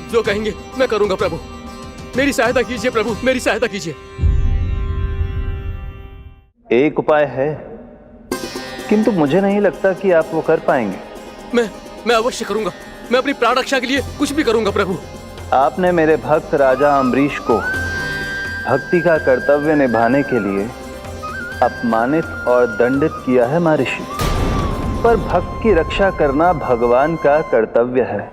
जो कहेंगे मैं करूंगा प्रभु। मेरी सहायता कीजिए प्रभु, मेरी सहायता कीजिए। एक उपाय है, किंतु मुझे नहीं लगता कि आप वो कर पाएंगे। मैं अवश्य करूंगा। मैं अपनी प्राण रक्षा के लिए कुछ भी करूंगा प्रभु। आपने मेरे भक्त राजा अम्बरीश को भक्ति का कर्तव्य निभाने के लिए अपमानित और दंडित किया है महर्षि, पर भक्त की रक्षा करना भगवान का कर्तव्य है।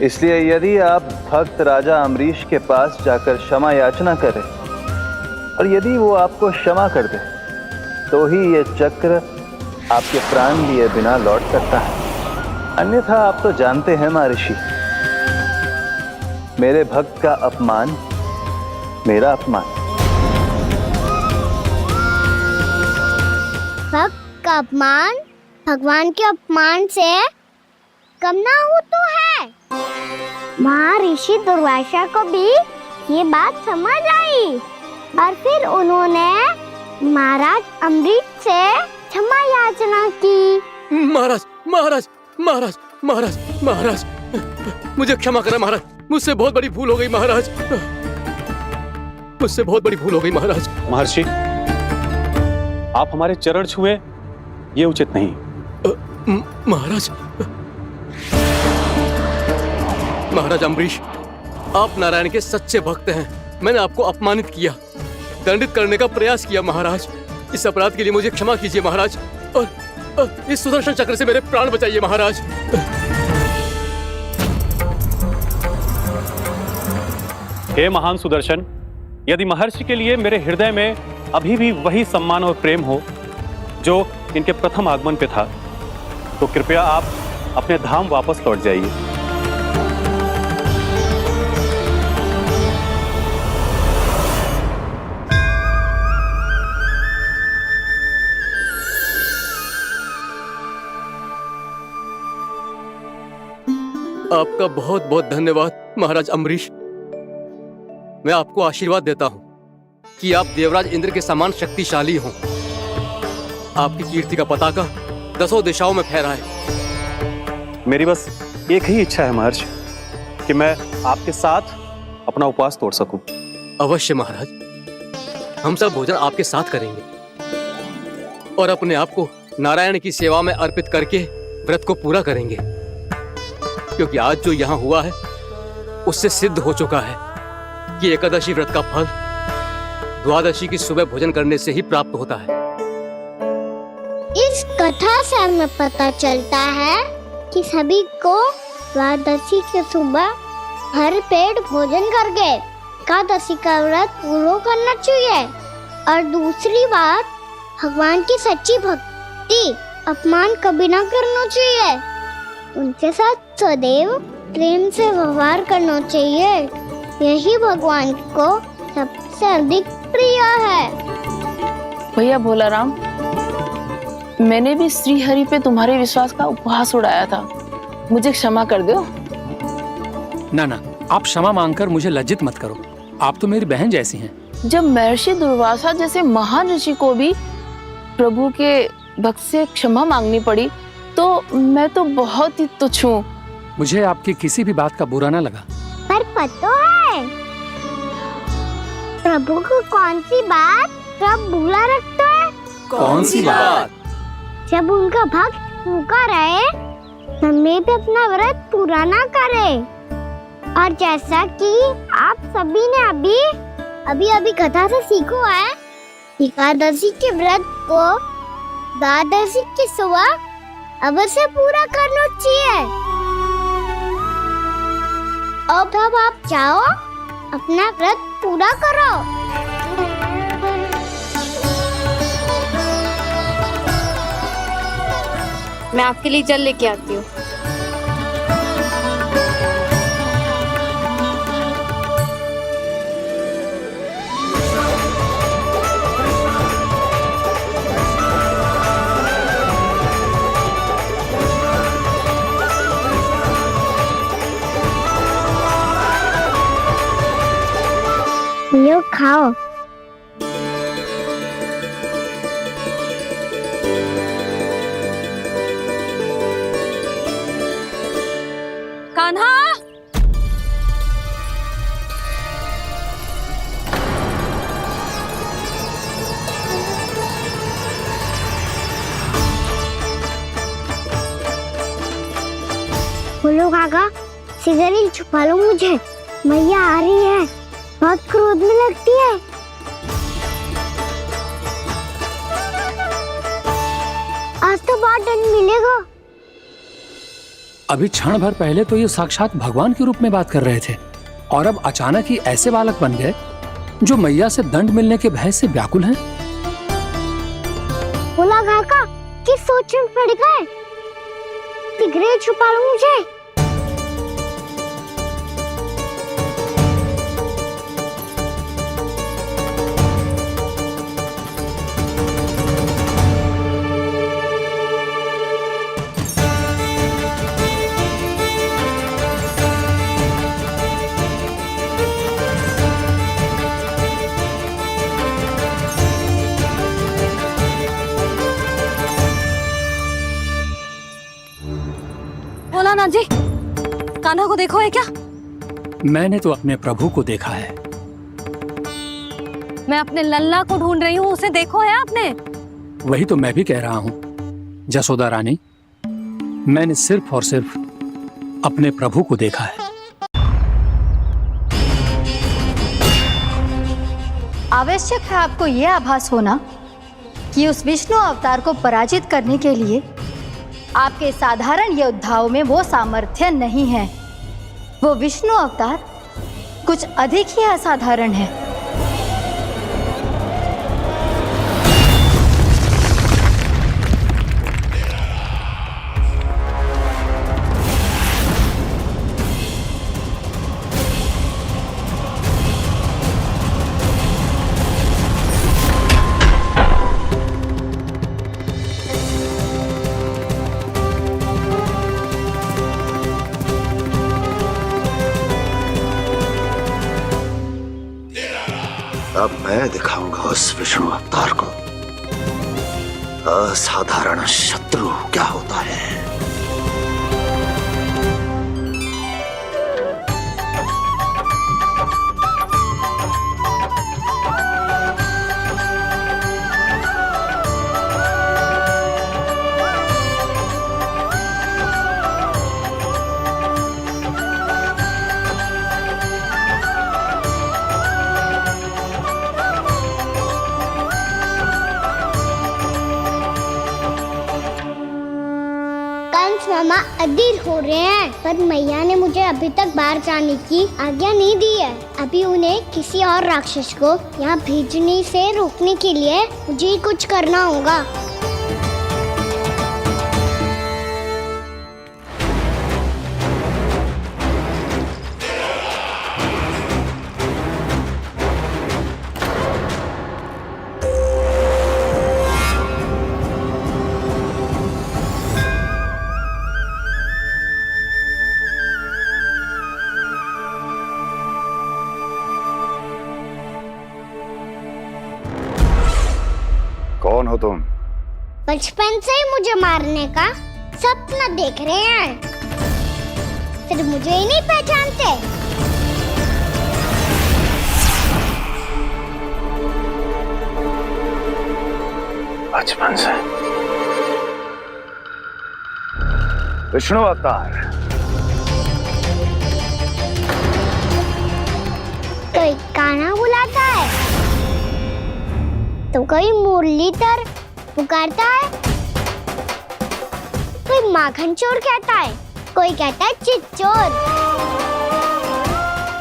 इसलिए यदि आप भक्त राजा अम्बरीश के पास जाकर क्षमा याचना करें और यदि वो आपको क्षमा कर दे तो ही ये चक्र आपके प्राण लिए बिना लौट सकता है। अन्यथा आप तो जानते हैं महर्षि, मेरे भक्त का अपमान मेरा अपमान। भक्त का अपमान भगवान के अपमान से कम ना हो तो है। महर्षि दुर्वासा को भी ये बात समझ आई और फिर उन्होंने महाराज अम्बरीश से क्षमा याचना की। महाराज महाराज महाराज महाराज महाराज, मुझे क्षमा करें महाराज, मुझसे बहुत बड़ी भूल हो गई महाराज, मुझसे बहुत बड़ी भूल हो गई महाराज। महर्षि, आप हमारे चरण छुए ये उचित नहीं। महाराज महाराज अम्बरीश, आप नारायण के सच्चे भक्त हैं। मैंने आपको अपमानित किया, दंडित करने का प्रयास किया महाराज। इस अपराध के लिए मुझे क्षमा कीजिए महाराज, और इस सुदर्शन चक्र से मेरे प्राण बचाइए महाराज। हे महान सुदर्शन, यदि महर्षि के लिए मेरे हृदय में अभी भी वही सम्मान और प्रेम हो जो इनके प्रथम आगमन पे था, तो कृपया आप अपने धाम वापस लौट जाइए। आपका बहुत बहुत धन्यवाद महाराज अम्बरीश। मैं आपको आशीर्वाद देता हूं कि आप देवराज इंद्र के समान शक्तिशाली हों। आपकी कीर्ति का पताका 10 दिशाओं में फहराए। मेरी बस एक ही इच्छा है महर्षि, कि मैं आपके साथ अपना उपवास तोड़ सकूं। अवश्य महाराज, हम सब भोजन आपके साथ करेंगे और अपने आप को नारायण की सेवा में अर्पित करके व्रत को पूरा करेंगे, क्योंकि आज जो यहाँ हुआ है उससे सिद्ध हो चुका है कि एकादशी व्रत का फल द्वादशी की सुबह भोजन करने से ही प्राप्त होता है। इस कथा से हमें पता चलता है कि सभी को द्वादशी की सुबह भर पेट भोजन करके एकादशी का व्रत पूरा करना चाहिए। और दूसरी बात, भगवान की सच्ची भक्ति अपमान कभी ना करना चाहिए। उनके साथ सदैव प्रेम से व्यवहार करना चाहिए। यही भगवान को सबसे अधिक प्रिय है। भैया भोला राम, मैंने भी श्री हरि पे तुम्हारे विश्वास का उपहास उड़ाया था, मुझे क्षमा कर दो। ना ना, आप क्षमा मांगकर मुझे लज्जित मत करो, आप तो मेरी बहन जैसी हैं। जब महर्षि दुर्वासा जैसे महान ऋषि को भी प्रभु के भक्त से क्षमा मांगनी पड़ी, तो मैं तो बहुत ही तुच्छ हूँ। मुझे आपकी किसी भी बात का बुरा ना लगा। पर पता है प्रभु को कौन सी बात कब बुरा रखता है? कौन सी बात? जब उनका भक्त भूखा रहे, समय पे अपना व्रत पूरा ना करे। और जैसा कि आप सभी ने अभी कथा से सीखो है, एकादशी के व्रत को द्वादशी की सुबह अवश्य पूरा करना चाहिए। अब आप जाओ, अपना व्रत पूरा करो। मैं आपके लिए जल लेके आती हूँ। लो खाओ। कान्हा, सिगरेट छुपा लो मुझे, मैया आ रही है, बहुत क्रोध में लगती है। आज तो बहुत दंड मिलेगा। अभी क्षण भर पहले तो ये साक्षात भगवान के रूप में बात कर रहे थे और अब अचानक ही ऐसे बालक बन गए जो मैया से दंड मिलने के भय से व्याकुल हैं। बोला काका किस सोच में पड़ गए? सिगरेट छुपा लो मुझे। भोलानाथ जी, कान्हा को देखो है क्या? मैंने तो अपने प्रभु को देखा है। मैं अपने लल्ला को ढूंढ रही हूँ, उसे देखो है आपने? वही तो मैं भी कह रहा हूँ जसोदा रानी, मैंने सिर्फ और सिर्फ अपने प्रभु को देखा है। आवश्यक है आपको यह आभास होना कि उस विष्णु अवतार को पराजित करने के लिए आपके साधारण योद्धाओं में वो सामर्थ्य नहीं है। वो विष्णु अवतार कुछ अधिक ही असाधारण है। अब मैं दिखाऊंगा उस विष्णु अवतार को असाधारण शत्रु क्या होता है। मामा अधीर हो रहे हैं, पर मैया ने मुझे अभी तक बाहर जाने की आज्ञा नहीं दी है। अभी उन्हें किसी और राक्षस को यहाँ भेजने से रोकने के लिए मुझे ही कुछ करना होगा। कौन हो तुम? बचपन से ही मुझे मारने का सपना देख रहे हैं, फिर मुझे ही नहीं पहचानते। बचपन से विष्णु अवतार। कोई कान्हा बुलाता है तो कोई मुरलीधर पुकारता है, कोई माखन चोर कहता है, कोई कहता है चिच्चोर।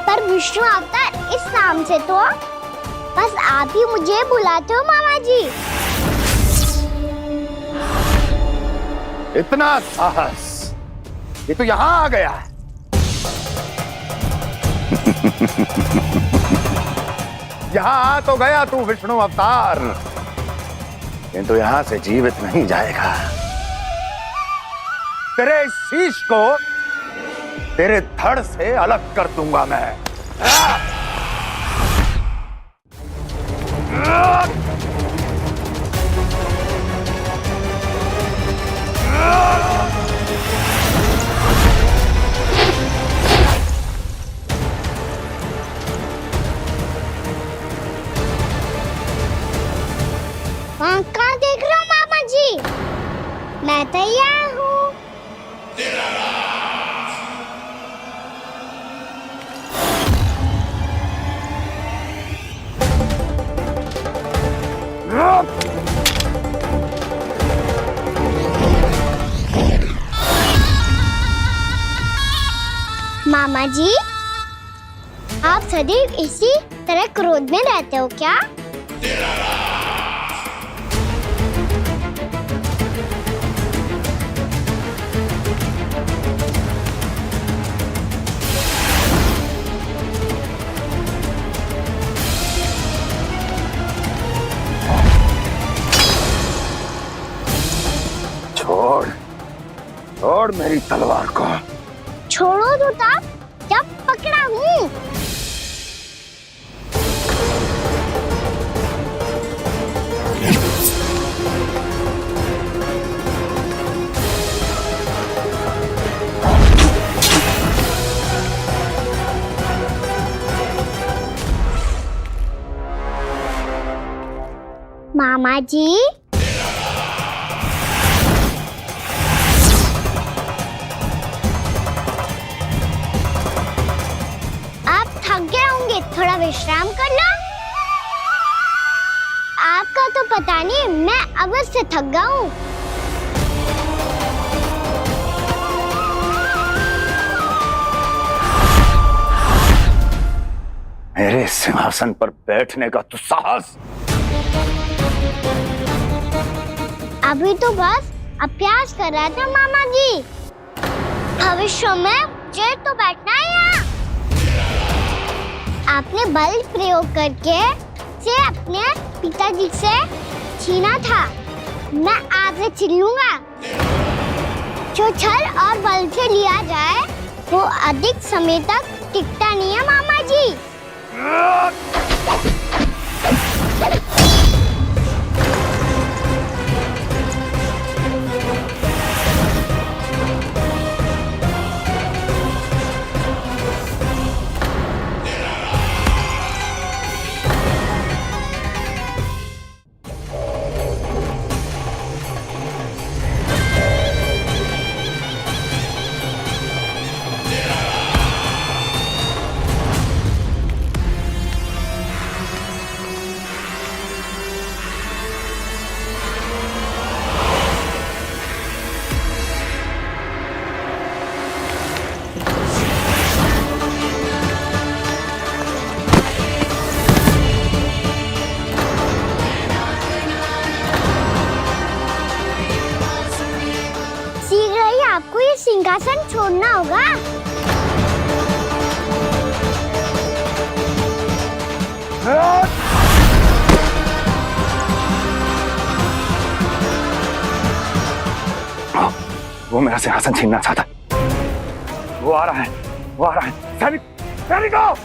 पर विष्णु अवतार इस नाम से तो बस आप ही मुझे बुलाते हो मामा जी। इतना साहस, ये तो यहाँ आ गया है। यहाँ आ तो गया तू विष्णु अवतार, किंतु यहाँ से जीवित नहीं जाएगा। तेरे इस शीश को तेरे धड़ से अलग कर दूंगा मैं। कहाँ देख रहे हो मामा जी? मैं तैयार हूँ। मामा जी, आप सदैव इसी तरह क्रोध में रहते हो क्या? छोड़ छोड़ मेरी तलवार को। छोड़ो तो तब जब पकड़ा हूँ। मामा जी, आप थक गए होंगे, थोड़ा विश्राम कर लो। आपका तो पता नहीं, मैं अवश्य थक गया हूँ। मेरे सिंहासन पर बैठने का तू साहस। अभी तो बस अभ्यास कर रहा था मामा जी। भविष्य में मुझे तो बैठना है यहाँ। आपने बल प्रयोग करके से अपने पिताजी से छीना था। मैं आपसे छीन लूंगा। जो छल और बल से लिया जाए वो अधिक समय तक टिकता नहीं है मामा जी। आपको ये सिंहासन छोड़ना होगा। वो मेरा सिंहासन छीनना चाहता। वो आ रहा है, वो आ रहा है। सैनिकों,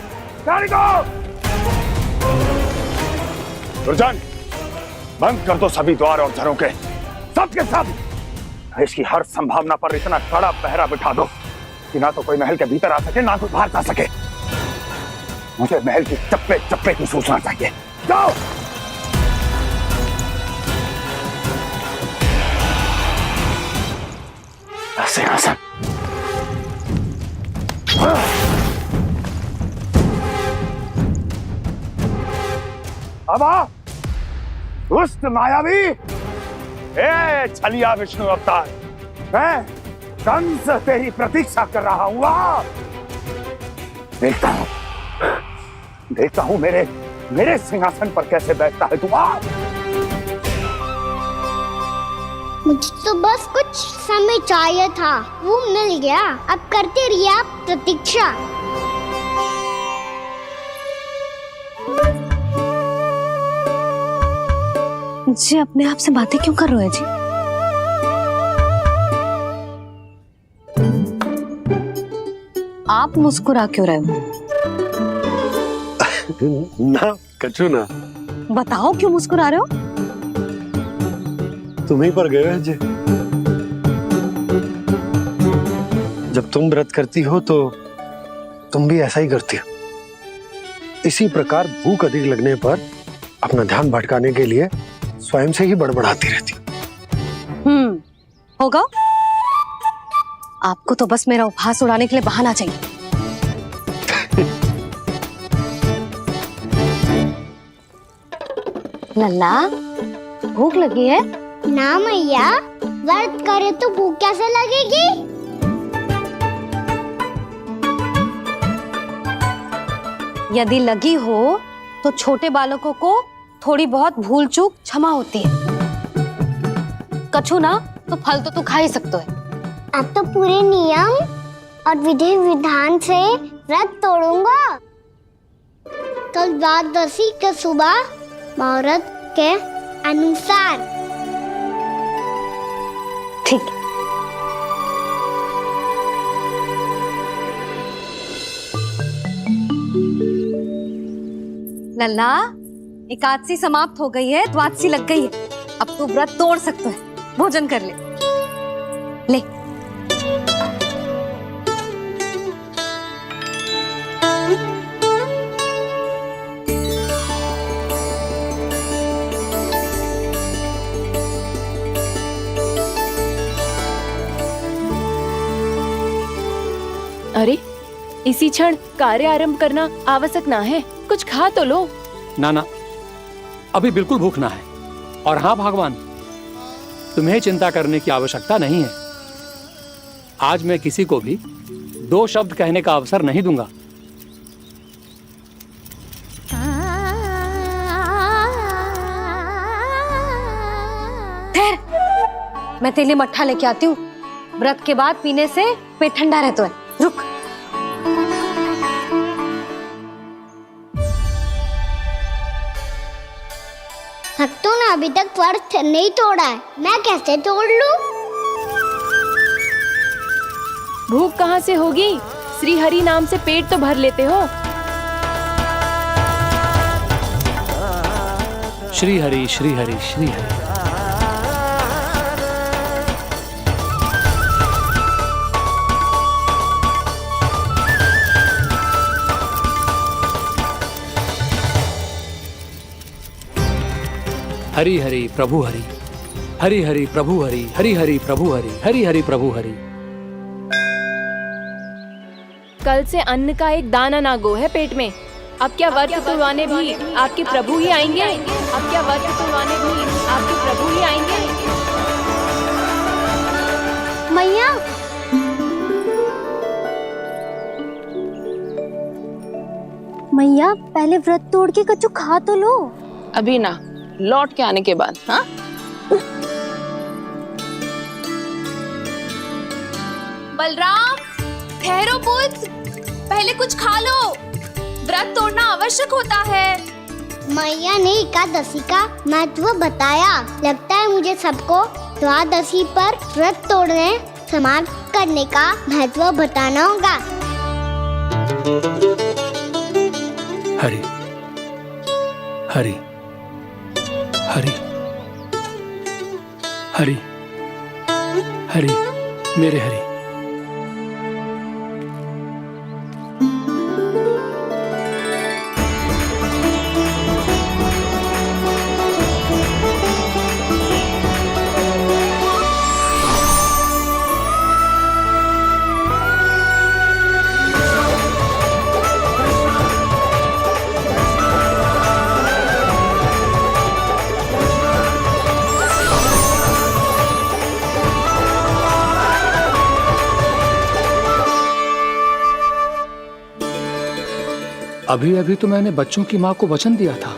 दुर्जन, बंद कर दो सभी द्वार और घरों के, सबके सब। इसकी हर संभावना पर इतना कड़ा पहरा बिठा दो कि ना तो कोई महल के भीतर आ सके, ना कोई बाहर जा सके। मुझे महल की चप्पे चप्पे की सूचना चाहिए। जाओ। सिंहासन। अब आ, दुष्ट मायावी, ए छलिया विष्णु अवतार, मैं कंस तेरी प्रतीक्षा कर रहा हूँ। देखता हूँ मेरे सिंहासन पर कैसे बैठता है तू। मुझे तो बस कुछ समय चाहिए था, वो मिल गया। अब करते रहिए आप प्रतीक्षा। जी अपने आप से बातें क्यों कर रहे हो जी? आप मुस्कुरा क्यों रहे हो? ना कचू ना। बताओ क्यों मुस्कुरा रहे हो? तुम ही पर गए जी। जब तुम व्रत करती हो तो तुम भी ऐसा ही करती हो। इसी प्रकार भूख अधिक लगने पर अपना ध्यान भटकाने के लिए स्वयं से ही बड़बड़ाती रहती। होगा। आपको तो बस मेरा उपहास उड़ाने के लिए बहाना चाहिए। लल्ला, भूख लगी है? ना मैया, व्रत करे तो भूख कैसे लगेगी? यदि लगी हो तो छोटे बालकों को थोड़ी बहुत भूल चूक क्षमा होती है। कछु ना तो फल तो तू खा ही सकते है। अब तो पूरे नियम और विधि विधान से व्रत तोड़ूंगा। कल द्वादशी के सुबह मुहूर्त के अनुसार। ठीक है। लल्ला, एकादशी समाप्त हो गई है, द्वादशी लग गई है। अब तू व्रत तोड़ सकते है, भोजन कर ले। ले। अरे, इसी क्षण कार्य आरंभ करना आवश्यक ना है। कुछ खा तो लो। ना ना, अभी बिल्कुल भूख ना है। और हाँ भगवान, तुम्हें चिंता करने की आवश्यकता नहीं है। आज मैं किसी को भी 2 शब्द कहने का अवसर नहीं दूंगा। ठहर, मैं तेरे लिए मट्ठा लेके आती हूँ। व्रत के बाद पीने से पेट ठंडा रहता है। रुक। भक्तों ने अभी तक व्रत नहीं तोड़ा है, मैं कैसे तोड़ लूं? भूख कहाँ से होगी? श्री हरि नाम से पेट तो भर लेते हो। श्री हरि श्री हरि श्री हरि। हरि हरि प्रभु हरि, हरि हरि प्रभु हरि, हरि हरि प्रभु हरि, हरि हरि प्रभु हरि। कल से अन्न का एक दाना ना गो है पेट में। अब क्या व्रत तुड़वाने भी आपके प्रभु ही आएंगे? अब क्या व्रत तुड़वाने भी आपके प्रभु ही आएंगे? मैया, मैया पहले व्रत तोड़ के कछु खा तो लो। अभी ना, लौट के आने के बाद। हाँ, बलराम, ठहरो पुत्र, पहले कुछ खा लो। व्रत तोड़ना आवश्यक होता है। मैया ने एकादशी का महत्व बताया। लगता है मुझे सबको द्वादशी पर व्रत तोड़ने समाप्त करने का महत्व बताना होगा। हरि हरि हरि हरि हरि, मेरे हरि। अभी अभी तो मैंने बच्चों की माँ को वचन दिया था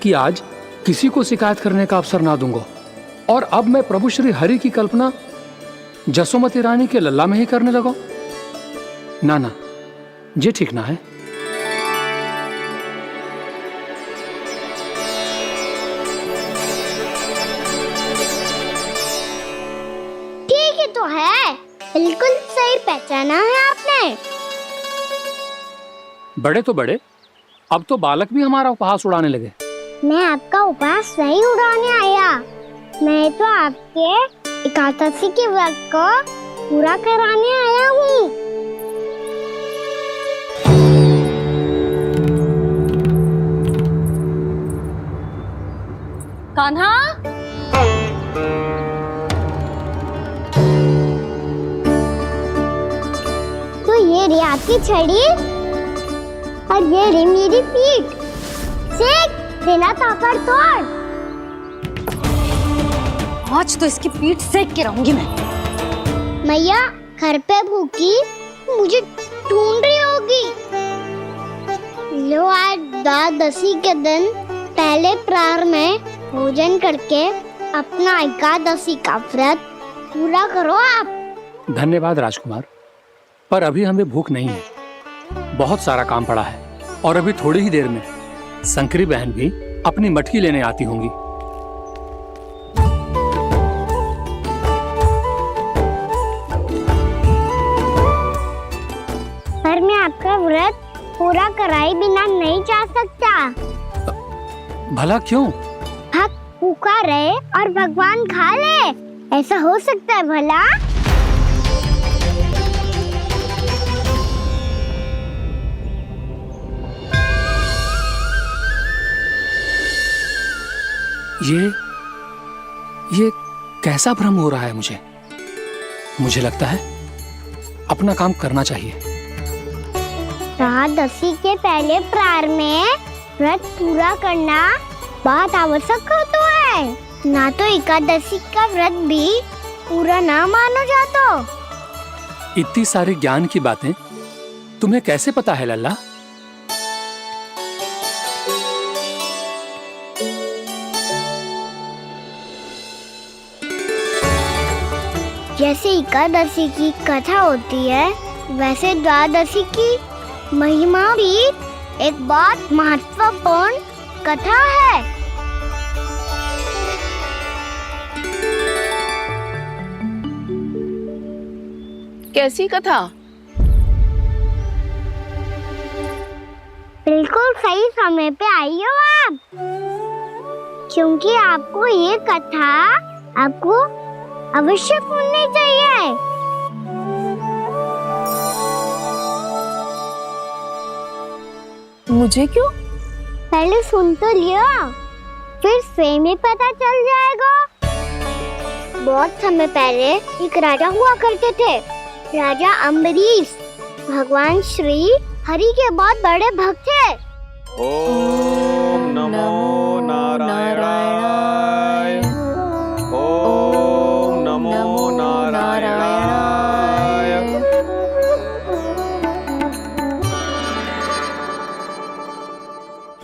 कि आज किसी को शिकायत करने का अवसर ना दूंगा, और अब मैं प्रभु श्री हरि की कल्पना जसोमती रानी के लल्ला में ही करने लगा। ना ना, ये ठीक ना है। ठीक ही तो है, बिल्कुल सही पहचाना है आपने। बड़े तो बड़े, अब तो बालक भी हमारा उपहास उड़ाने लगे। मैं आपका उपहास नहीं उड़ाने आया, मैं तो आपके एकादशी के व्रत को पूरा कराने आया हूँ। कान्हा, तो ये रे आपकी छड़ी और ये रे मेरी पीठ। सेक देना ताकत तोड़। आज तो इसकी पीठ सेक के रहूंगी मैं। मैया घर पे भूखी मुझे ढूंढ रही होगी। द्वादशी के दिन पहले प्रहर में भोजन करके अपना एकादशी का व्रत पूरा करो आप। धन्यवाद राजकुमार, पर अभी हमें भूख नहीं है। बहुत सारा काम पड़ा है और अभी थोड़ी ही देर में शंकरी बहन भी अपनी मटकी लेने आती होंगी। पर मैं आपका व्रत पूरा कराए बिना नहीं जा सकता। भला क्यों? भक्त भूखा रहे और भगवान खा ले, ऐसा हो सकता है भला? ये कैसा भ्रम हो रहा है मुझे लगता है अपना काम करना चाहिए। द्वादशी के पहले प्रहर में व्रत पूरा करना बहुत आवश्यक होता है, ना तो एकादशी का व्रत भी पूरा ना मानो जातो। इतनी सारी ज्ञान की बातें तुम्हें कैसे पता है लल्ला? जैसे एकादशी की कथा होती है, वैसे द्वादशी की महिमा भी एक बहुत महत्वपूर्ण कथा है। कैसी कथा? बिल्कुल सही समय पे आई हो आप, क्योंकि आपको ये कथा आपको अवश्य सुननी चाहिए। मुझे क्यों? पहले सुन तो लियो, फिर स्वयं ही पता चल जाएगा। बहुत समय पहले एक राजा हुआ करते थे, राजा अम्बरीश। भगवान श्री हरि के बहुत बड़े भक्त थे। ओम नमो नारायणाय। ओम नमो नारायणाय।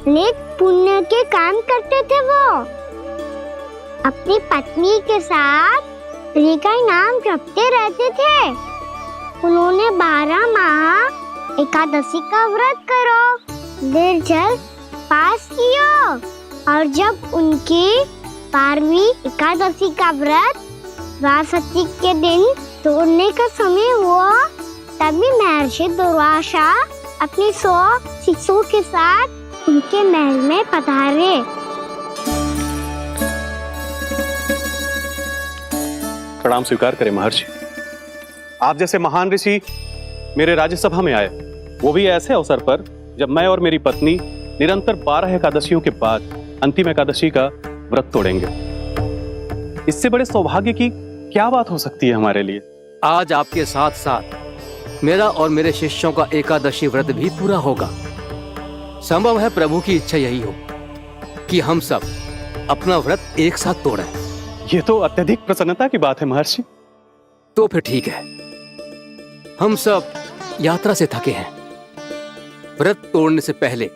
नेक पुण्य के काम करते थे वो। अपनी पत्नी के साथ हरि का नाम जपते रहते थे। उन्होंने 12 माह एकादशी का व्रत करो निर्जल पास किया, और जब उनकी 12वीं एकादशी का व्रत द्वादशी के दिन तोड़ने का समय हुआ, तभी महर्षि दुर्वासा अपनी 100 शिष्यों के साथ उनके महल में पधारे। प्रणाम स्वीकार करें महर्षि। आप जैसे महान ऋषि मेरे राज्यसभा में आए, वो भी ऐसे अवसर पर जब मैं और मेरी पत्नी निरंतर 12 एकादशियों के बाद अंतिम एकादशी का व्रत तोड़ेंगे। इससे बड़े सौभाग्य की क्या बात हो सकती है हमारे लिए? आज आपके साथ साथ मेरा और मेरे शिष्यों का एकादशी व्रत भी पूरा होगा। संभव है प्रभु की इच्छा यही हो कि हम सब अपना व्रत एक साथ तोड़ें। ये तो अत्यधिक प्रसन्नता की बात है महर्षि। तो फिर ठीक है, हम सब यात्रा से थके हैं। व्रत तोड़ने से पहले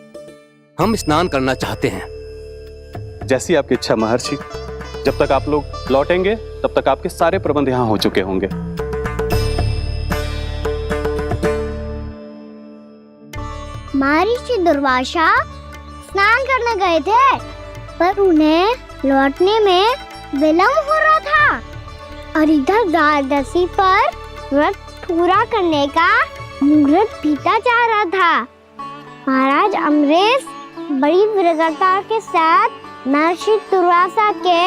हम स्नान करना चाहते हैं। जैसी आपकी इच्छा महर्षि। जब तक आप लोग लौटेंगे तब तक आपके सारे प्रबंध यहाँ हो चुके होंगे। महर्षि दुर्वासा स्नान करने गए थे, पर उन्हें लौटने में विलंब हो रहा था, और इधर द्वादशी पर व्रत पूरा करने का मुहूर्त बीता जा रहा था। महाराज अम्बरीश बड़ी विरगता के साथ महर्षि दुर्वासा के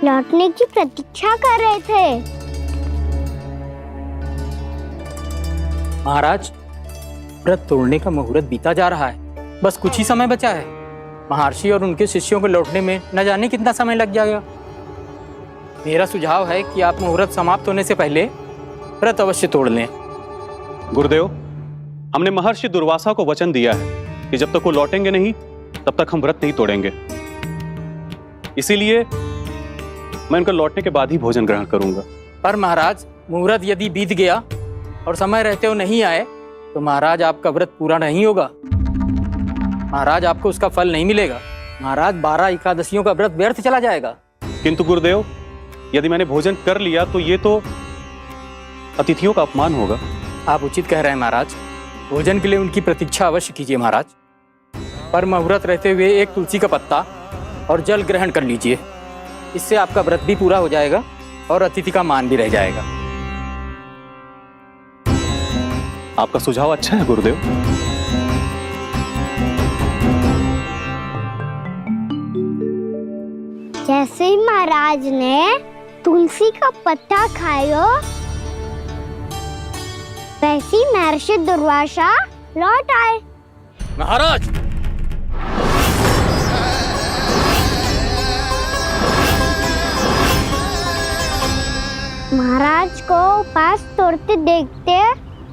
लौटने की प्रतीक्षा कर रहे थे। महाराज, व्रत तोड़ने का मुहूर्त बीता जा रहा है। बस कुछ ही समय बचा है। महर्षि और उनके शिष्यों को लौटने में न जाने कितना समय लग जाएगा। मेरा सुझाव है कि आप मुहूर्त समाप्त होने से पहले व्रत अवश्य तोड़ लें। गुरुदेव, हमने महर्षि दुर्वासा को वचन दिया है कि जब तक वो लौटेंगे नहीं तब तक हम व्रत नहीं तोड़ेंगे। इसीलिए मैं उनका लौटने के बाद ही भोजन ग्रहण करूंगा। पर महाराज, मुहूर्त यदि बीत गया और समय रहते हो नहीं आए तो महाराज आपका व्रत पूरा नहीं होगा। महाराज आपको उसका फल नहीं मिलेगा। महाराज 12 एकादशियों का व्रत व्यर्थ चला जाएगा। किंतु गुरुदेव, यदि मैंने भोजन कर लिया तो ये तो अतिथियों का अपमान होगा। आप उचित कह रहे हैं महाराज। भोजन के लिए उनकी प्रतीक्षा अवश्य कीजिए महाराज। पर मुहूर्त रहते हुए एक तुलसी का पत्ता और जल ग्रहण कर लीजिए। इससे आपका व्रत भी पूरा हो जाएगा और अतिथि का मान भी रह जाएगा। आपका सुझाव अच्छा है गुरुदेव। जैसे ही महाराज ने तुलसी का पत्ता खायो, वैसे ही महर्षि दुर्वासा लौट आए। महाराज, महाराज को उपास तोड़ते देखते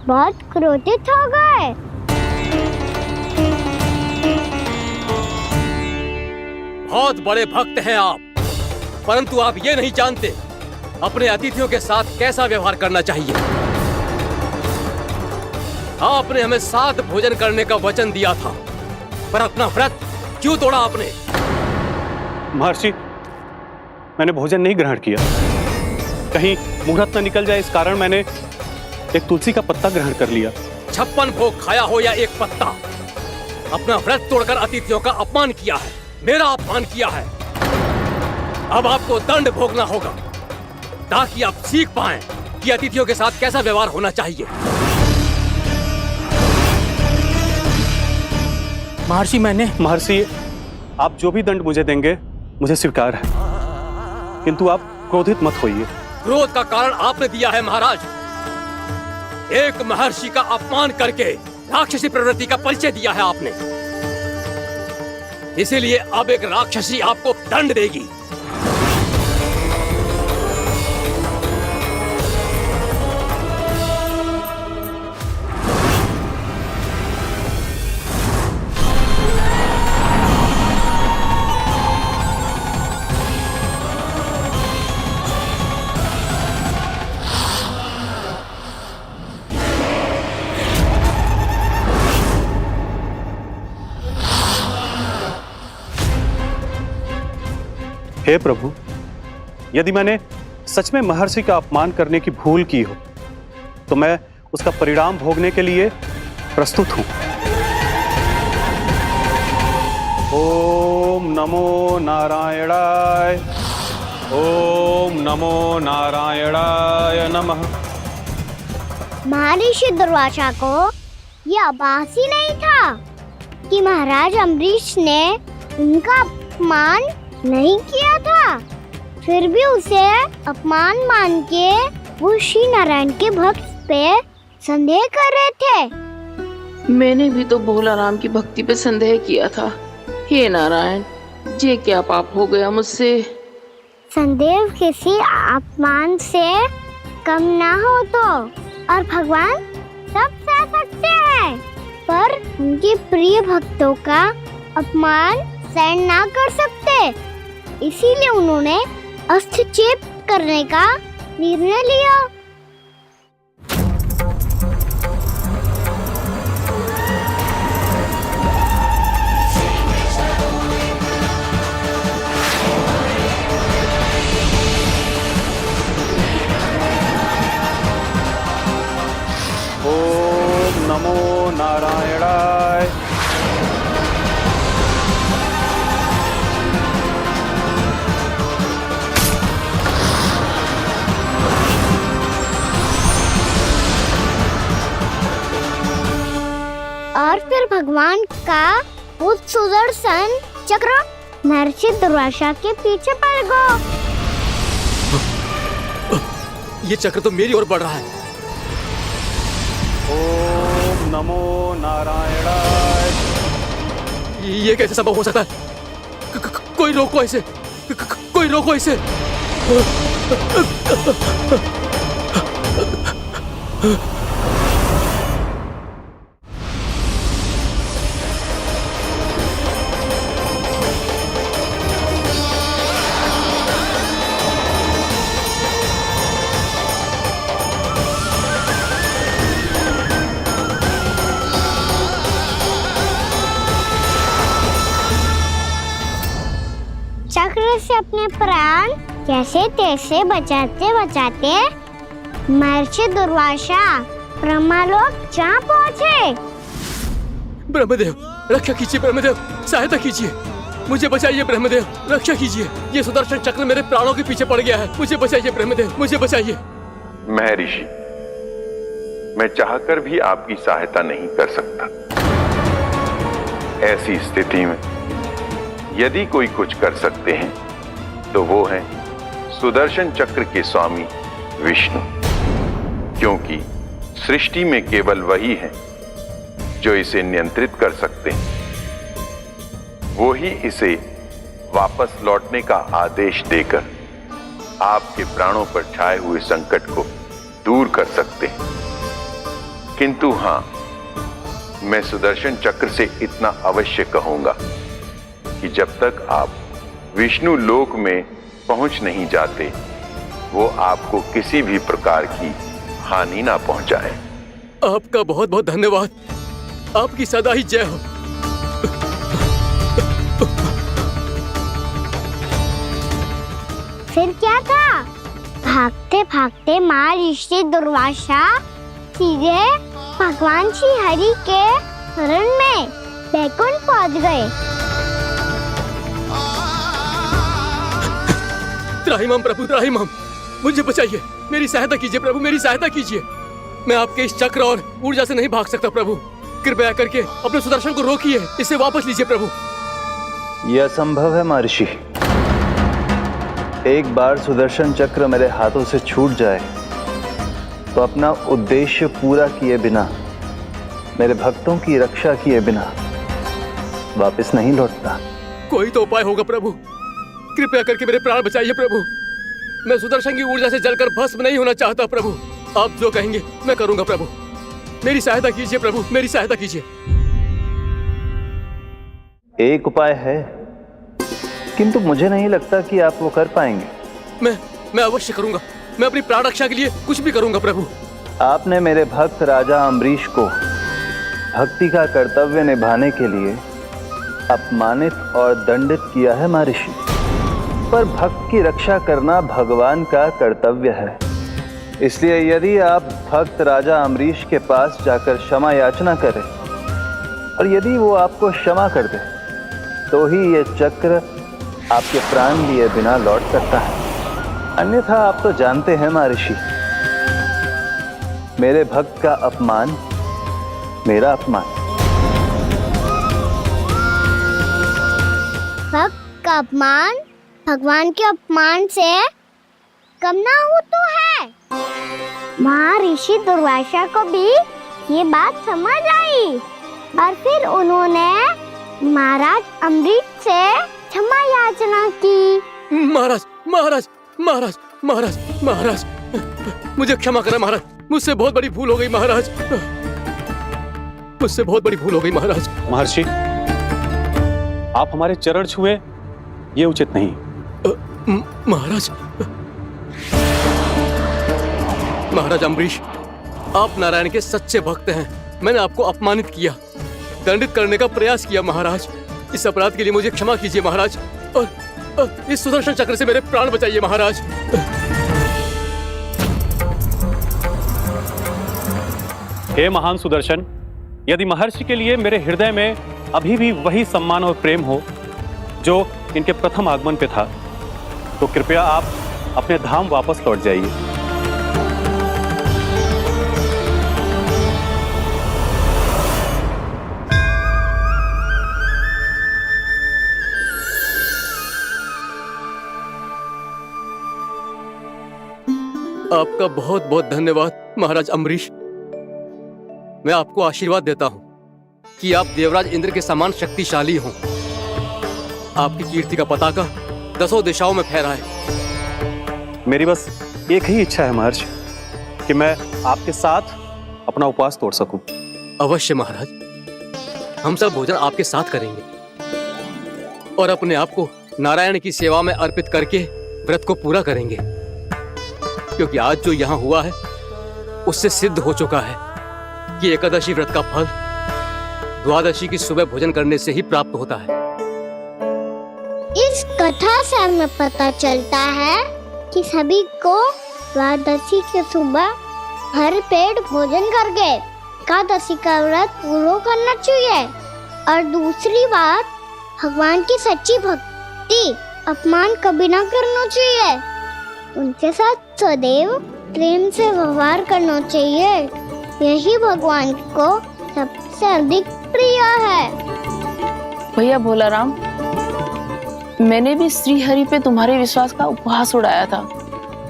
बहुत क्रोधित हो गए। बहुत बड़े भक्त हैं आप, परंतु आप ये नहीं जानते अपने अतिथियों के साथ कैसा व्यवहार करना चाहिए। आपने हमें साथ भोजन करने का वचन दिया था, पर अपना व्रत क्यों तोड़ा आपने? महर्षि, मैंने भोजन नहीं ग्रहण किया। कहीं मुहूर्त न निकल जाए इस कारण मैंने एक तुलसी का पत्ता ग्रहण कर लिया। 56 भोग खाया हो या एक पत्ता, अपना व्रत तोड़कर अतिथियों का अपमान किया है, मेरा अपमान किया है। अब आपको दंड भोगना होगा ताकि आप सीख पाएं कि अतिथियों के साथ कैसा व्यवहार होना चाहिए। महर्षि, आप जो भी दंड मुझे देंगे मुझे स्वीकार है, किंतु आप क्रोधित मत होइए। क्रोध का कारण आपने दिया है महाराज। एक महर्षि का अपमान करके राक्षसी प्रवृत्ति का परिचय दिया है आपने, इसीलिए अब एक राक्षसी आपको दंड देगी। हे प्रभु, यदि मैंने सच में महर्षि का अपमान करने की भूल की हो तो मैं उसका परिणाम भोगने के लिए प्रस्तुत हूं। ओम नमो नारायणाय, ओम नमो नारायणाय नमः। महर्षि दुर्वासा को यह आभास ही नहीं था कि महाराज अम्बरीश ने उनका अपमान नहीं किया था। फिर भी उसे अपमान मान के वो श्री नारायण के भक्त पे संदेह कर रहे थे। मैंने भी तो भोला राम की भक्ति पे संदेह किया था। हे नारायण, ये क्या पाप हो गया मुझसे? संदेह किसी अपमान से कम ना हो तो, और भगवान सब सह सकते हैं, पर उनके प्रिय भक्तों का अपमान सहन ना कर सकते। इसीलिए उन्होंने हस्तक्षेप करने का निर्णय लिया। ओम नमो नारायणाय। और फिर भगवान का वो सुदर्शन चक्र महर्षि दुर्वासा के पीछे पड़ गया। ये चक्र तो मेरी ओर बढ़ रहा है। ओम नमो नारायणाय। ये कैसे संभव हो सकता है? कोई रोको इसे, कोई रोको इसे। अपने प्राण जैसे तैसे बचाते बचाते महर्षि दुर्वासा ब्रह्मलोक जा पहुँचे। ब्रह्मदेव रक्षा कीजिए, ब्रह्मदेव सहायता कीजिए, मुझे बचाइए ब्रह्मदेव, रक्षा कीजिए। ये सुदर्शन चक्र मेरे प्राणों के पीछे पड़ गया है, मुझे बचाइए ब्रह्मदेव, मुझे बचाइए। महर्षि, मैं चाहकर भी आपकी सहायता नहीं कर सकता। ऐसी स्थिति में यदि कोई कुछ कर सकते हैं तो वो हैं सुदर्शन चक्र के स्वामी विष्णु, क्योंकि सृष्टि में केवल वही है जो इसे नियंत्रित कर सकते हैं। वो ही इसे वापस लौटने का आदेश देकर आपके प्राणों पर छाए हुए संकट को दूर कर सकते हैं। किंतु हां, मैं सुदर्शन चक्र से इतना अवश्य कहूंगा कि जब तक आप विष्णु लोक में पहुंच नहीं जाते, वो आपको किसी भी प्रकार की हानि ना पहुंचाए। आपका बहुत बहुत धन्यवाद, आपकी सदा ही जय हो। फिर क्या था? भागते भागते महर्षि दुर्वासा सीधे भगवान श्री हरि के शरण में बैकुंठ पहुंच गए। त्राहिमाम प्रभु, त्राहिमाम, मुझे बचाइए, मेरी सहायता कीजिए प्रभु, मेरी सहायता कीजिए। मैं आपके इस चक्र और ऊर्जा से नहीं भाग सकता प्रभु, कृपया करके अपने सुदर्शन को रोकिए, इसे वापस लीजिए प्रभु। यह असंभव है महर्षि। एक बार सुदर्शन चक्र मेरे हाथों से छूट जाए तो अपना उद्देश्य पूरा किए बिना, मेरे भक्तों की रक्षा किए बिना वापस नहीं लौटता। कोई तो उपाय होगा प्रभु, कृपया करके मेरे प्राण बचाइए प्रभु। मैं सुदर्शन की ऊर्जा से जलकर भस्म नहीं होना चाहता प्रभु। आप जो कहेंगे मैं करूंगा प्रभु, मेरी सहायता कीजिए प्रभु, मेरी सहायता कीजिए। एक उपाय है, किंतु मुझे नहीं लगता कि आप वो कर पाएंगे। मैं अवश्य करूंगा, मैं अपनी प्राण रक्षा के लिए कुछ भी करूंगा प्रभु। आपने मेरे भक्त राजा अम्बरीश को भक्ति का कर्तव्य निभाने के लिए अपमानित और दंडित किया है महर्षि, पर भक्त की रक्षा करना भगवान का कर्तव्य है। इसलिए यदि आप भक्त राजा अम्बरीश के पास जाकर क्षमा याचना करें और यदि वो आपको क्षमा कर दे तो ही ये चक्र आपके प्राण लिए बिना लौट सकता है। अन्यथा आप तो जानते हैं महर्षि, मेरे भक्त का अपमान मेरा अपमान। भक्त का अपमान भगवान के अपमान से कम ना हो तो है। महर्षि दुर्वासा को भी ये बात समझ आई और फिर उन्होंने महाराज अम्बरीश से क्षमा याचना की। महाराज महाराज महाराज महाराज महाराज, मुझे क्षमा करें महाराज, मुझसे बहुत बड़ी भूल हो गई महाराज, मुझसे बहुत बड़ी भूल हो गई महाराज। महर्षि, आप हमारे चरण छुए ये उचित नहीं। महाराज, महाराज अम्बरीश, आप नारायण के सच्चे भक्त हैं। मैंने आपको अपमानित किया, दंडित करने का प्रयास किया महाराज। इस अपराध के लिए मुझे क्षमा कीजिए महाराज, और इस सुदर्शन चक्र से मेरे प्राण बचाइए महाराज। हे महान सुदर्शन, यदि महर्षि के लिए मेरे हृदय में अभी भी वही सम्मान और प्रेम हो जो इनके प्रथम आगमन पे था, तो कृपया आप अपने धाम वापस लौट जाइए। आपका बहुत बहुत धन्यवाद महाराज अम्बरीश। मैं आपको आशीर्वाद देता हूं कि आप देवराज इंद्र के समान शक्तिशाली हों। आपकी कीर्ति का पताका 10 दिशाओं में फहराए। मेरी बस एक ही इच्छा है महर्षि, कि मैं आपके साथ अपना उपवास तोड़ सकूं। अवश्य महाराज, हम सब भोजन आपके साथ करेंगे और अपने आप को नारायण की सेवा में अर्पित करके व्रत को पूरा करेंगे, क्योंकि आज जो यहाँ हुआ है उससे सिद्ध हो चुका है कि एकादशी व्रत का फल द्वादशी की सुबह भोजन करने से ही प्राप्त होता है। इस कथा से हमें पता चलता है कि सभी को द्वादशी के सुबह भर पेट भोजन करके एकादशी का व्रत पूरा करना चाहिए। और दूसरी बात, भगवान की सच्ची भक्ति अपमान कभी ना करना चाहिए। उनके साथ सदैव प्रेम से व्यवहार करना चाहिए। यही भगवान को सबसे अधिक प्रिय है। भैया भोला राम, मैंने भी श्री हरि पे तुम्हारे विश्वास का उपहास उड़ाया था,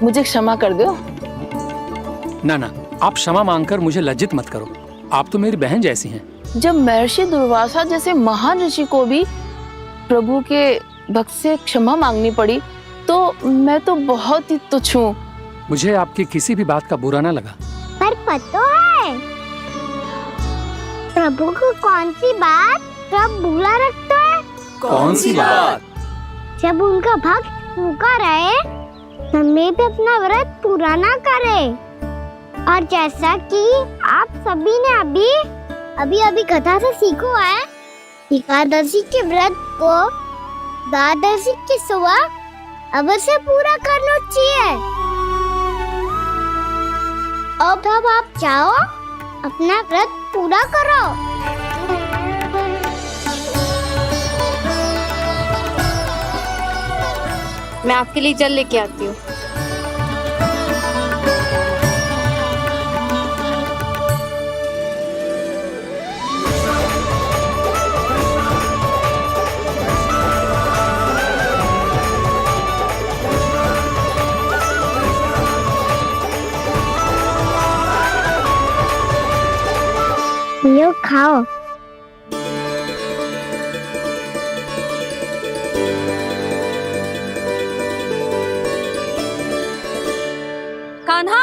मुझे क्षमा कर दो। ना ना, आप क्षमा मांगकर मुझे लज्जित मत करो, आप तो मेरी बहन जैसी हैं। जब महर्षि दुर्वासा जैसे महान ऋषि को भी प्रभु के भक्त से क्षमा मांगनी पड़ी, तो मैं तो बहुत ही तुच्छ हूँ। मुझे आपकी किसी भी बात का बुरा ना लगा। पर पता है प्रभु को कौन सी बात कब बुरा रखता है? कौन सी बात? जब उनका भक्त भूखा रहे, हमें भी अपना व्रत पूरा ना करे। और जैसा कि आप सभी ने अभी कथा से सीखो है, एकादशी के व्रत को द्वादशी की सुबह अवश्य पूरा करना चाहिए। अब आप जाओ, अपना व्रत पूरा करो। मैं आपके लिए जल लेके आती हूँ। यो खाओ। कान्हा,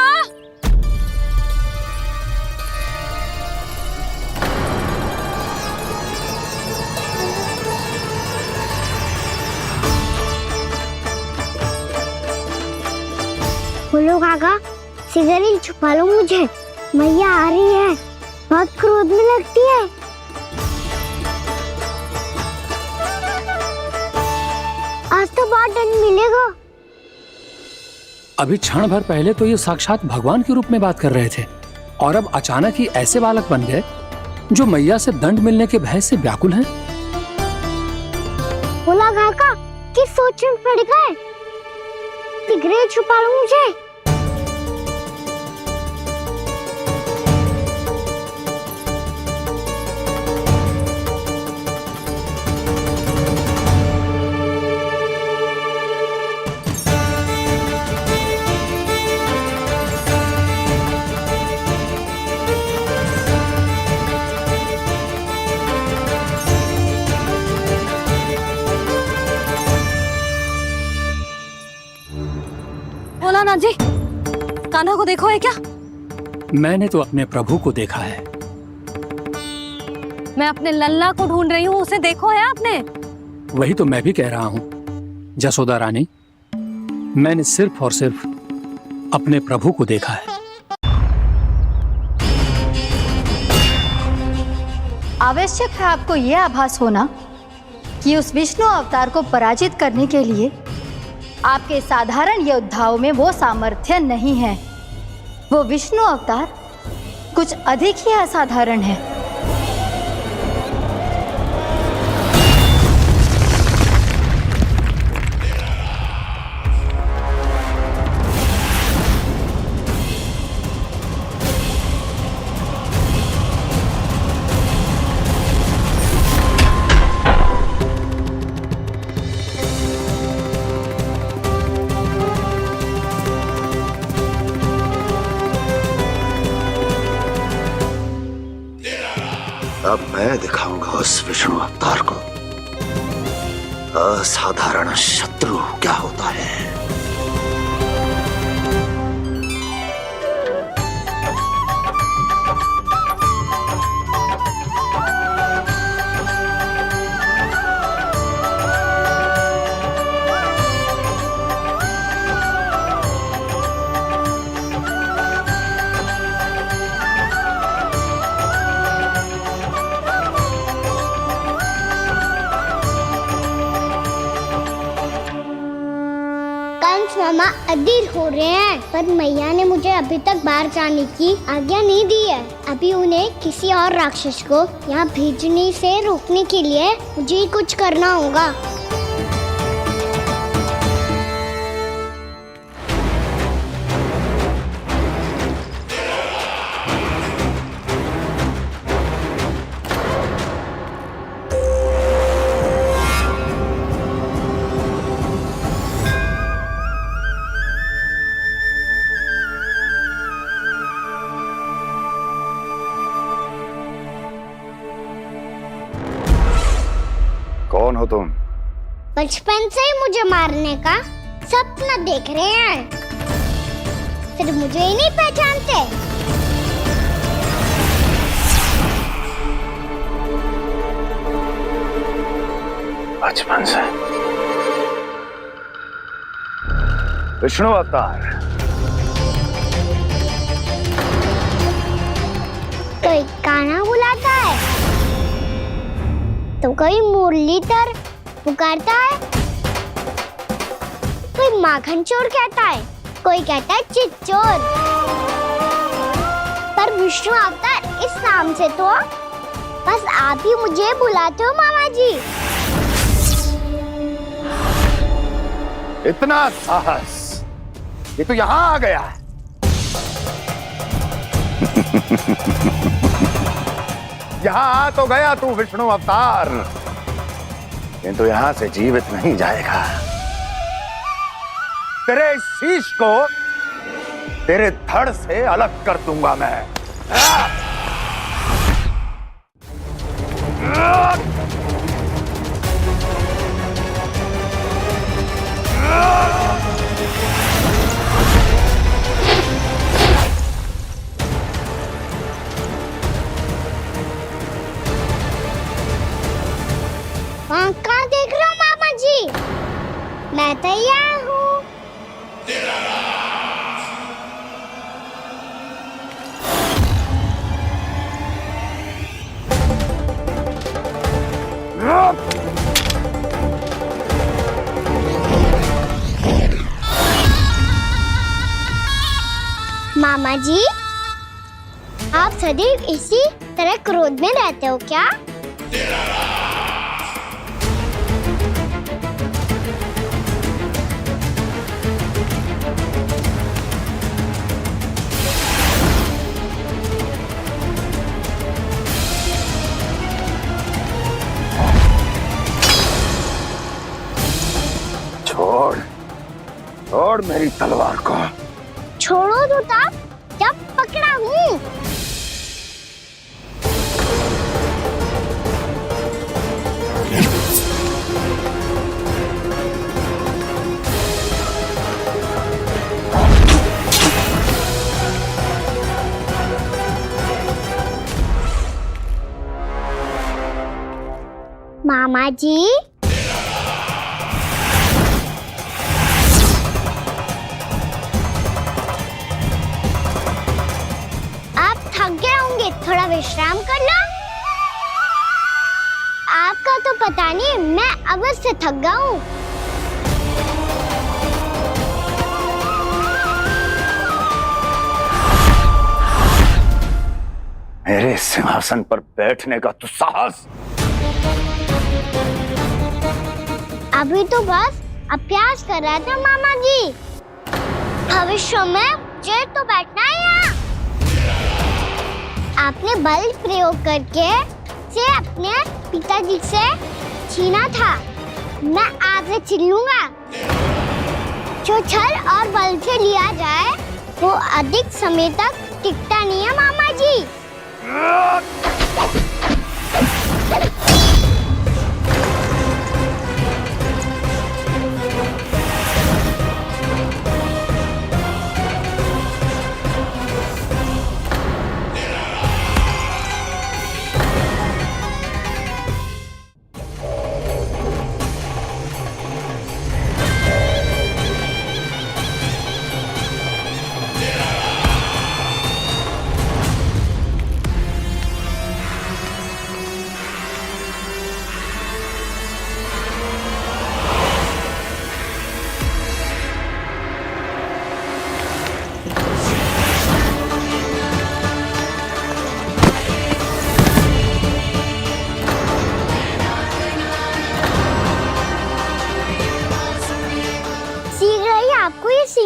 बोलो काका, सिगरेट छुपा लो मुझे, मैया आ रही है, बहुत क्रोध में लगती है। आज तो बहुत दंड मिलेगा। अभी क्षण भर पहले तो ये साक्षात भगवान के रूप में बात कर रहे थे, और अब अचानक ही ऐसे बालक बन गए जो मैया से दंड मिलने के भय से व्याकुल हैं। बोला काका, किस सोच में पड़ गए? सिगरेट छुपा लो मुझे। भोलानाथ जी, कान्हा को देखो है क्या? मैंने तो अपने प्रभु को देखा है। मैं अपने लल्ला को ढूंढ रही हूँ, उसे देखो है आपने? वही तो मैं भी कह रहा हूँ जसोदा रानी, मैंने सिर्फ और सिर्फ अपने प्रभु को देखा है। आवश्यक है आपको यह आभास होना कि उस विष्णु अवतार को पराजित करने के लिए आपके साधारण योद्धाओं में वो सामर्थ्य नहीं है। वो विष्णु अवतार कुछ अधिक ही असाधारण है। अब मैं दिखाऊंगा उस विष्णु अवतार को असाधारण शत्रु क्या होता है। मामा अधीर हो रहे हैं, पर मैया ने मुझे अभी तक बाहर जाने की आज्ञा नहीं दी है। अभी उन्हें किसी और राक्षस को यहाँ भेजने से रोकने के लिए मुझे ही कुछ करना होगा। कौन हो तुम? बचपन से ही मुझे मारने का सपना देख रहे हैं, सिर्फ मुझे ही नहीं पहचानते। बचपन से विष्णु अवतार। कोई कान्हा बुलाता है तो कोई मुरलीधर पुकारता है, कोई माखन चोर कहता है, कोई कहता है चिच्चोर। पर विष्णु अवतार इस नाम से तो बस आप ही मुझे बुलाते हो मामा जी। इतना साहस, ये तो यहाँ आ गया है। यहाँ आ तो गया तू विष्णु अवतार, किंतु यहाँ से जीवित नहीं जाएगा। तेरे शीश को तेरे धड़ से अलग कर दूंगा मैं। वहाँ कहाँ देख रहे हो मामा जी? मैं तैयार हूँ। मामा जी, आप सदैव इसी तरह क्रोध में रहते हो क्या? छोड़, छोड़ मेरी तलवार को। छोड़ो तो तब जब पकड़ा हूँ। मामा जी, थोड़ा विश्राम कर लो। आपका तो पता नहीं, मैं अवश्य थक गया हूँ। मेरे सिंहासन पर बैठने का तू साहस? अभी तो बस अभ्यास कर रहा था मामा जी। भविष्य में मुझे तो बैठना है यहाँ। आपने बल प्रयोग करके से अपने पिताजी से छीना था, मैं आपसे छीन लूंगा। जो छल और बल से लिया जाए वो अधिक समय तक टिकता नहीं है मामा जी।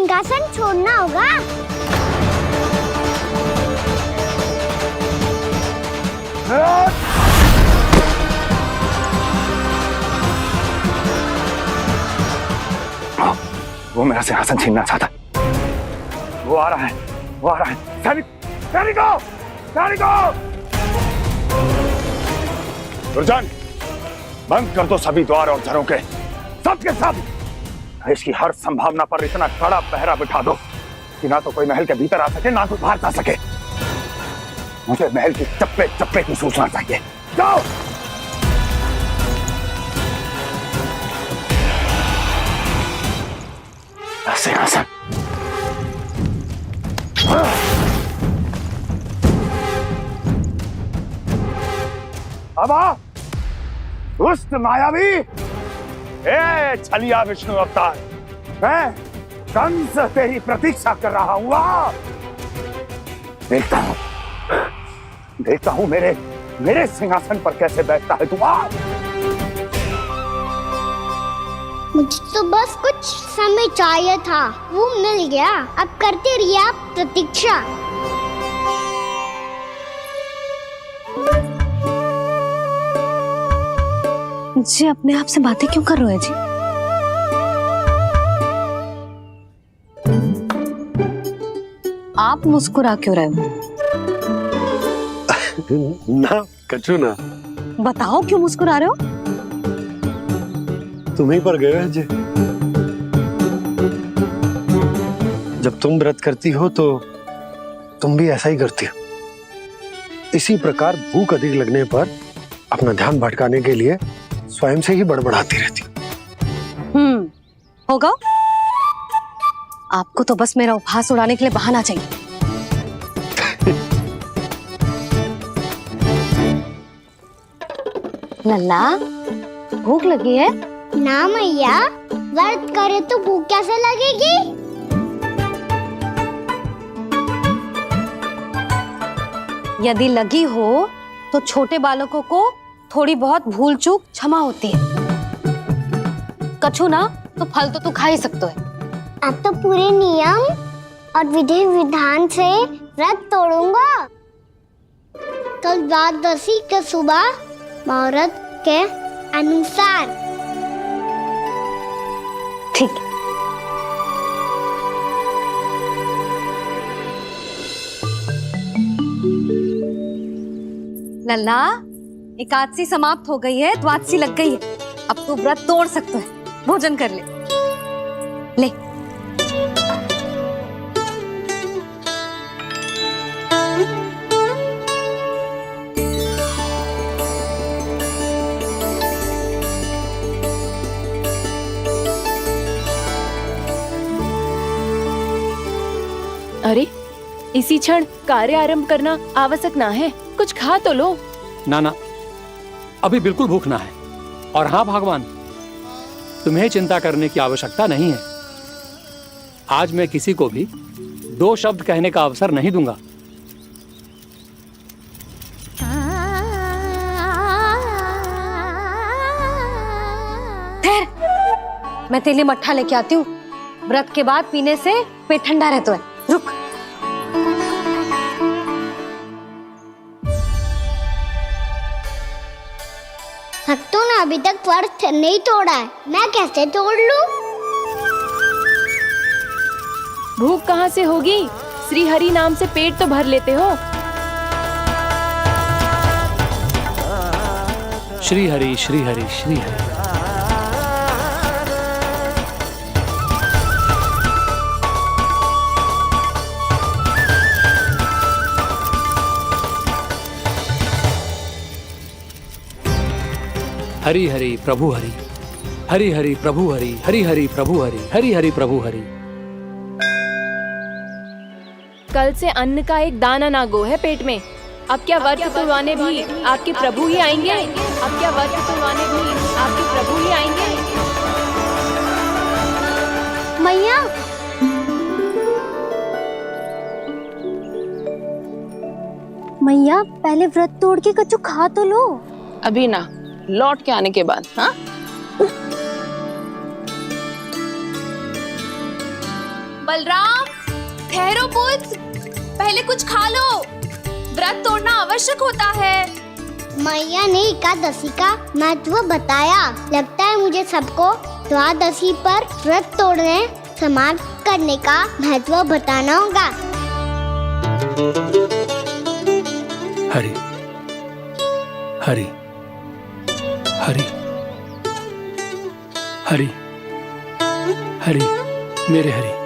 सिंहासन छोड़ना होगा। वो मेरा सिंहासन छीनना चाहता। वो आ रहा है, वो आ रहा है। सैनिक, सैनिकों, सैनिकों! दुर्जन, बंद कर दो सभी द्वार और झरों के, सब के सब। इसकी हर संभावना पर इतना कड़ा पहरा बिठा दो कि ना तो कोई महल के भीतर आ सके, ना कोई बाहर जा सके। मुझे महल की चप्पे चप्पे की सूचना चाहिए। जाओ। सिंहासन। अब आ, दुष्ट मायावी, ए छलिया विष्णु अवतार, मैं कंस तेरी प्रतीक्षा कर रहा हूं। देखता हूं मेरे सिंहासन पर कैसे बैठता है तू। मुझे तो बस कुछ समय चाहिए था, वो मिल गया। अब करते रहिए आप प्रतीक्षा। जी अपने आप से बातें क्यों कर रहे हो जी? आप मुस्कुरा क्यों रहे हो? ना कचू ना। बताओ क्यों मुस्कुरा रहे हो? तुम्हीं पर गए हैं जी। जब तुम व्रत करती हो तो तुम भी ऐसा ही करती हो। इसी प्रकार भूख अधिक लगने पर अपना ध्यान भटकाने के लिए स्वयं से ही बड़बड़ाती रहती। होगा। आपको तो बस मेरा उपहास उड़ाने के लिए बहाना चाहिए। लल्ला, भूख लगी है? ना मैया, व्रत करे तो भूख कैसे लगेगी? यदि लगी हो तो छोटे बालकों को थोड़ी बहुत भूल चूक क्षमा होती है। कछु ना तो फल तो तू खा ही सकते है। अब तो पूरे नियम और विधि विधान से व्रत तोड़ूंगा। कल द्वादशी के सुबह मुहूर्त के अनुसार। ठीक। लल्ला, एकादशी समाप्त हो गई है, द्वादशी लग गई है। अब तू व्रत तोड़ सकते है। भोजन कर ले। ले। अरे, इसी क्षण कार्य आरंभ करना आवश्यक ना है। कुछ खा तो लो। ना, अभी बिल्कुल भूख ना है। और हाँ भगवान, तुम्हें चिंता करने की आवश्यकता नहीं है। आज मैं किसी को भी 2 शब्द कहने का अवसर नहीं दूंगा। ठहर, मैं तेरे लिए मट्ठा लेके आती हूँ। व्रत के बाद पीने से पेट ठंडा रहता है। रुक। भक्तों ने अभी तक व्रत नहीं तोड़ा है, मैं कैसे तोड़ लूं? भूख कहाँ से होगी? श्री हरि नाम से पेट तो भर लेते हो। श्री हरि श्री हरि श्री हरि। हरि हरि प्रभु हरि, हरि हरि प्रभु हरि, हरि हरि प्रभु हरि, हरि हरि प्रभु हरि। कल से अन्न का एक दाना ना गो है पेट में। अब क्या व्रत तुड़वाने भी आपके प्रभु ही आएंगे? अब क्या व्रत तुड़वाने भी आपके प्रभु ही आएंगे? मैया, मैया पहले व्रत तोड़ के कछु खा तो लो। अभी ना, लौट के आने के बाद। हाँ, बलराम, ठहरो पुत्र, पहले कुछ खा लो। व्रत तोड़ना आवश्यक होता है। मैया ने एकादशी का महत्व बताया। लगता है मुझे सबको द्वादशी पर व्रत तोड़ने समाप्त करने का महत्व बताना होगा। हरि हरि हरि हरि हरि मेरे हरि।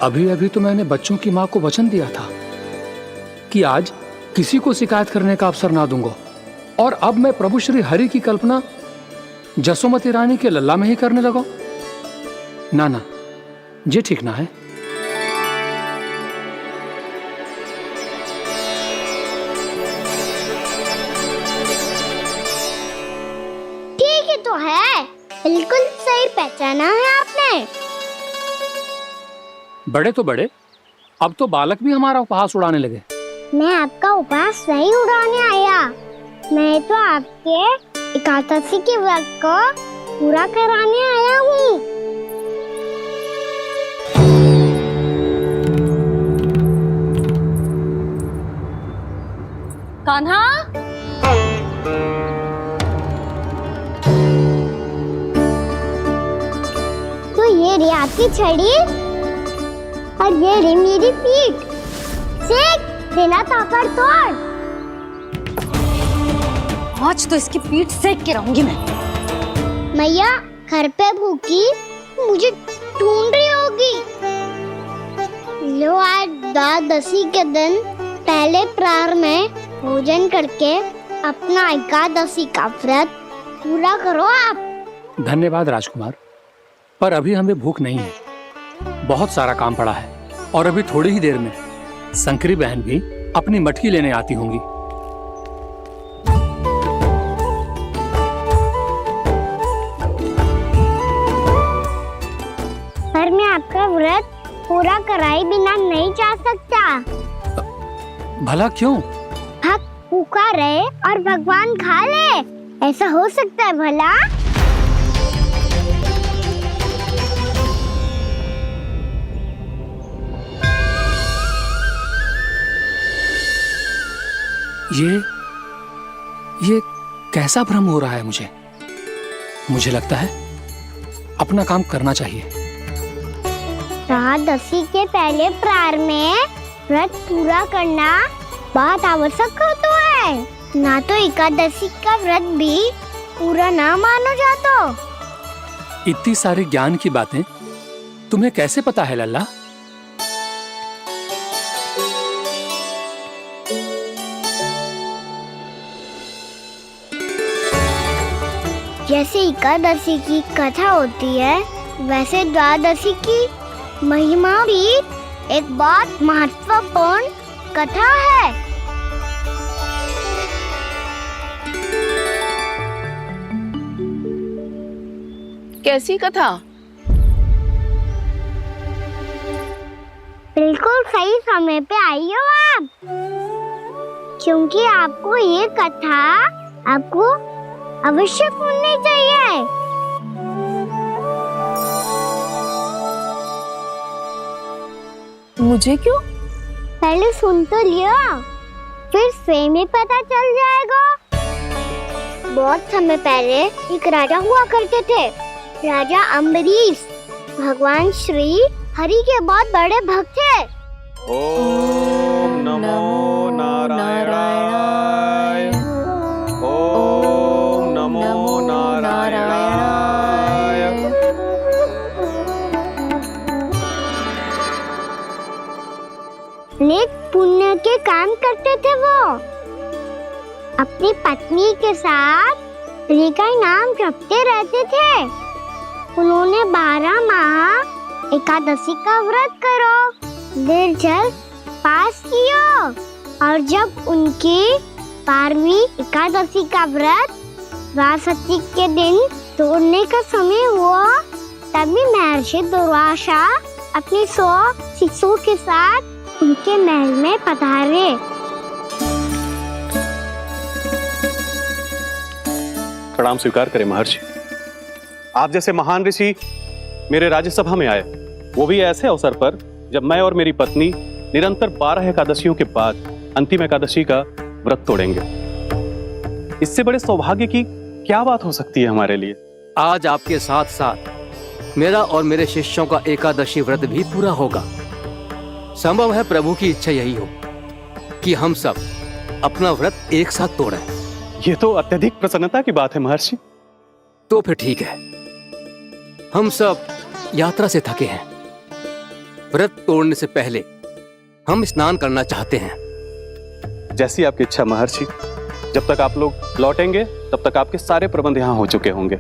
अभी अभी तो मैंने बच्चों की माँ को वचन दिया था कि आज किसी को शिकायत करने का अवसर ना दूंगा, और अब मैं प्रभु श्री हरि की कल्पना जसोमती रानी के लल्ला में ही करने लगा। ना ना, ये ठीक ना है। ठीक ही तो है, बिल्कुल सही पहचाना है आपने। बड़े तो बड़े, अब तो बालक भी हमारा उपहास उड़ाने लगे। मैं आपका उपहास नहीं उड़ाने आया, मैं तो आपके एकादशी के व्रत को पूरा कराने आया हूँ। कान्हा, तो ये रे आपकी छड़ी और ये रे मेरी पीठ। सेक देना ताकत तोड़। आज तो इसकी पीठ सेक के रहूंगी मैं। मैया घर पे भूखी मुझे ढूंढ रही होगी। लो, आज द्वादशी के दिन पहले प्रहर में भोजन करके अपना एकादशी का व्रत पूरा करो आप। धन्यवाद राजकुमार, पर अभी हमें भूख नहीं है। बहुत सारा काम पड़ा है, और अभी थोड़ी ही देर में शंकरी बहन भी अपनी मटकी लेने आती होंगी। पर मैं आपका व्रत पूरा कराए बिना नहीं जा सकता। भला क्यों? भक्त भूखा रहे और भगवान खा ले, ऐसा हो सकता है भला? ये कैसा भ्रम हो रहा है मुझे? मुझे लगता है अपना काम करना चाहिए। द्वादशी के पहले प्रहर में व्रत पूरा करना बहुत आवश्यक होता है, ना तो एकादशी का व्रत भी पूरा ना मानो जातो। इतनी सारी ज्ञान की बातें तुम्हें कैसे पता है लल्ला? जैसे एकादशी की कथा होती है, वैसे द्वादशी की महिमा भी एक बहुत महत्वपूर्ण कथा है। कैसी कथा? बिल्कुल सही समय पे आई हो आप, क्योंकि आपको ये कथा आपको अवश्य सुननी चाहिए। मुझे क्यों? पहले सुन तो लियो, फिर स्वयं ही पता चल जाएगा। बहुत समय पहले एक राजा हुआ करते थे, राजा अम्बरीश। भगवान श्री हरि के बहुत बड़े भक्त थे। ओम नमो नारायणाय। ओम नमो नारायणाय। नेक पुण्य के काम करते थे वो। अपनी पत्नी के साथ श्री का नाम जपते रहते थे। उन्होंने 12 माह एकादशी का व्रत करो निर्जल पास किया, और जब उनकी 12वीं एकादशी का व्रत द्वादशी के दिन तोड़ने का समय हुआ, तभी महर्षि दुर्वासा अपनी 100 शिष्यों के साथ उनके महल में पधारे। प्रणाम स्वीकार करें महर्षि। आप जैसे महान ऋषि मेरे राज्यसभा में आए, वो भी ऐसे अवसर पर जब मैं और मेरी पत्नी निरंतर 12 एकादशियों के बाद अंतिम एकादशी का व्रत तोड़ेंगे। इससे बड़े सौभाग्य की क्या बात हो सकती है हमारे लिए। आज आपके साथ साथ मेरा और मेरे शिष्यों का एकादशी व्रत भी पूरा होगा। संभव है प्रभु की इच्छा यही हो कि हम सब अपना व्रत एक साथ तोड़ें। ये तो अत्यधिक प्रसन्नता की बात है महर्षि। तो फिर ठीक है, हम सब यात्रा से थके हैं। व्रत तोड़ने से पहले हम स्नान करना चाहते हैं। जैसी आपकी इच्छा महर्षि। जब तक आप लोग लौटेंगे तब तक आपके सारे प्रबंध यहाँ हो चुके होंगे।